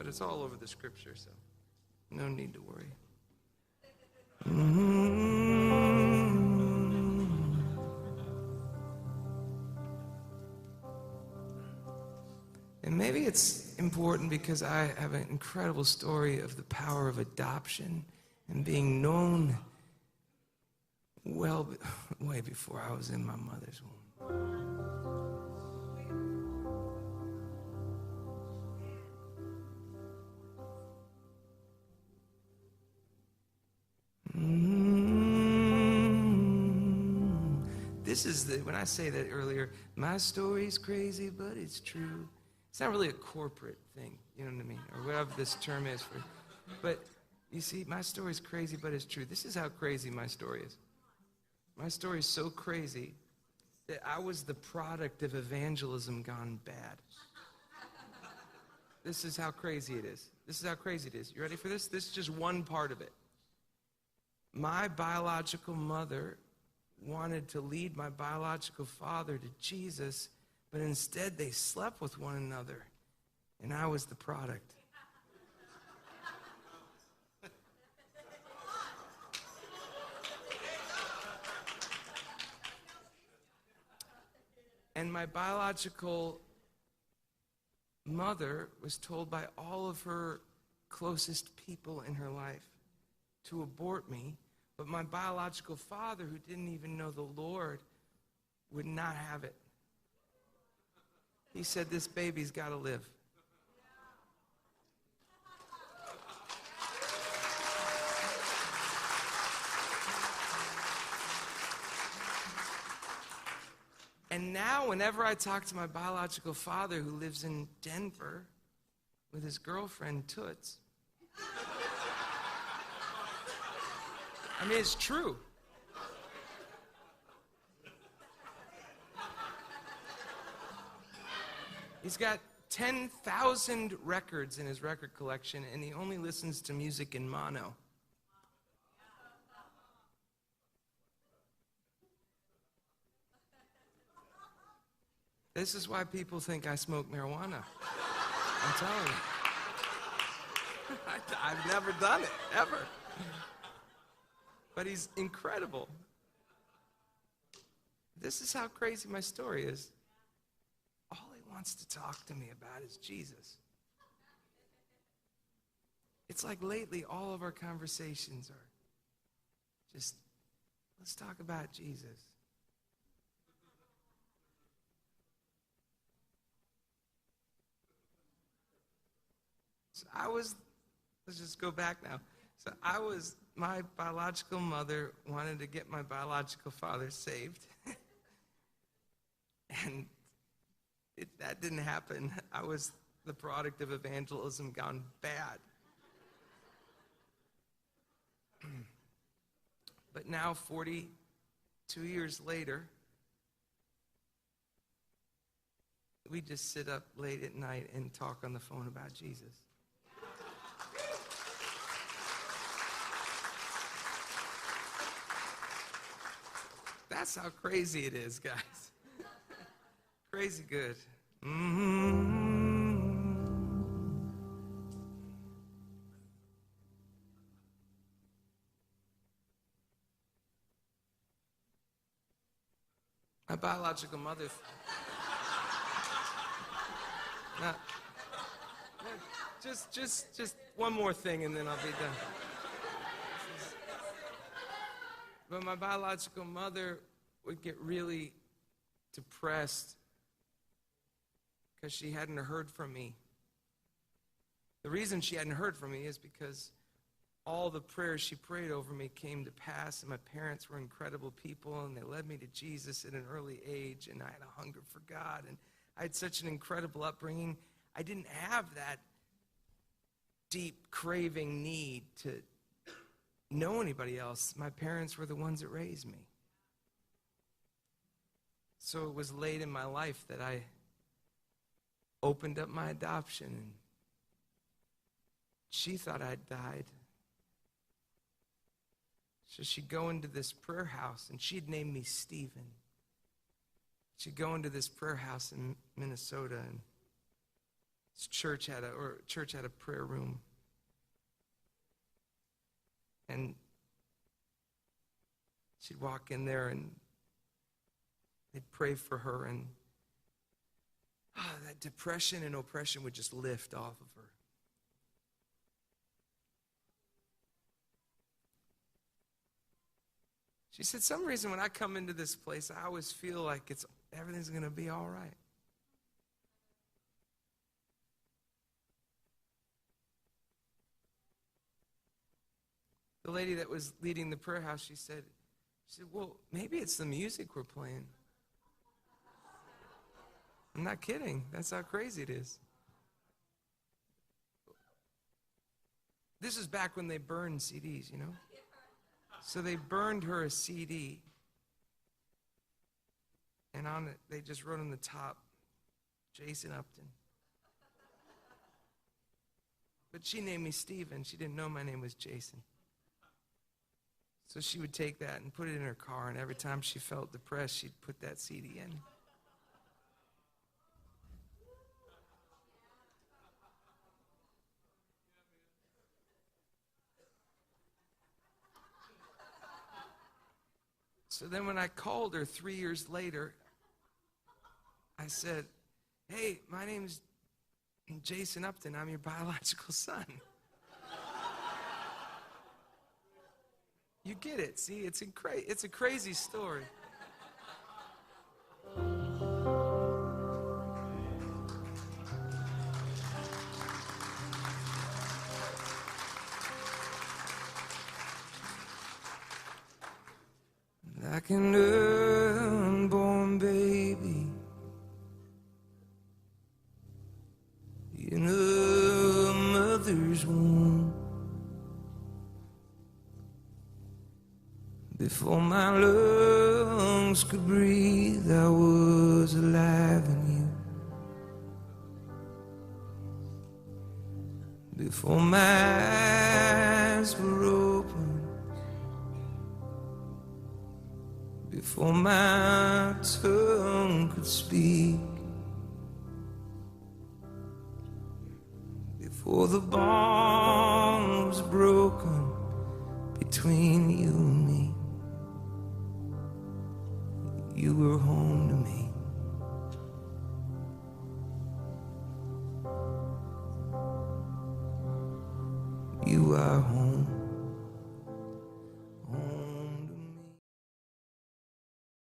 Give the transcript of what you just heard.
it's all over the scripture, so no need to worry. And maybe it's important because I have an incredible story of the power of adoption and being known way before I was in my mother's womb. This is when I say that earlier, my story's crazy, but it's true. It's not really a corporate thing, you know what I mean? Or whatever this term is for. But you see, my story's crazy, but it's true. This is how crazy my story is. My story is so crazy that I was the product of evangelism gone bad. This is how crazy it is. This is how crazy it is. You ready for this? This is just one part of it. My biological mother wanted to lead my biological father to Jesus, but instead they slept with one another, and I was the product. And my biological mother was told by all of her closest people in her life to abort me, but my biological father, who didn't even know the Lord, would not have it. He said, this baby's got to live. And now, whenever I talk to my biological father, who lives in Denver with his girlfriend, Toots, I mean, it's true. He's got 10,000 records in his record collection, and he only listens to music in mono. This is why people think I smoke marijuana. I'm telling you. I've never done it, ever. But he's incredible. This is how crazy my story is. All he wants to talk to me about is Jesus. It's like lately all of our conversations are just, let's talk about Jesus. So let's just go back now. So my biological mother wanted to get my biological father saved. And that didn't happen. I was the product of evangelism gone bad. But now, 42 years later, we just sit up late at night and talk on the phone about Jesus. That's how crazy it is, guys. Crazy good. My biological mother. Now, just one more thing, and then I'll be done. But my biological mother would get really depressed because she hadn't heard from me. The reason she hadn't heard from me is because all the prayers she prayed over me came to pass, and my parents were incredible people, and they led me to Jesus at an early age, and I had a hunger for God, and I had such an incredible upbringing. I didn't have that deep craving need to know anybody else. My parents were the ones that raised me. So it was late in my life that I opened up my adoption, and she thought I'd died. So she'd go into this prayer house, and she'd name me Stephen. She'd go into this prayer house in Minnesota, and church had a prayer room. And she'd walk in there and they'd pray for her, and that depression and oppression would just lift off of her. She said, some reason when I come into this place, I always feel like everything's going to be all right. The lady that was leading the prayer house, she said, well, maybe it's the music we're playing. I'm not kidding. That's how crazy it is. This is back when they burned CDs, you know? So they burned her a CD. And on it, they just wrote on the top, Jason Upton. But she named me Stephen. She didn't know my name was Jason. So she would take that and put it in her car, and every time she felt depressed, she'd put that CD in. So then when I called her 3 years later, I said, hey, my name's Jason Upton. I'm your biological son. You get it. See, it's a crazy story. Like an unborn baby in a mother's womb. Before my lungs could breathe, I was alive in you. Before my eyes were open, before my tongue could speak, before the bond was broken between you and me, you were home to me. You are home.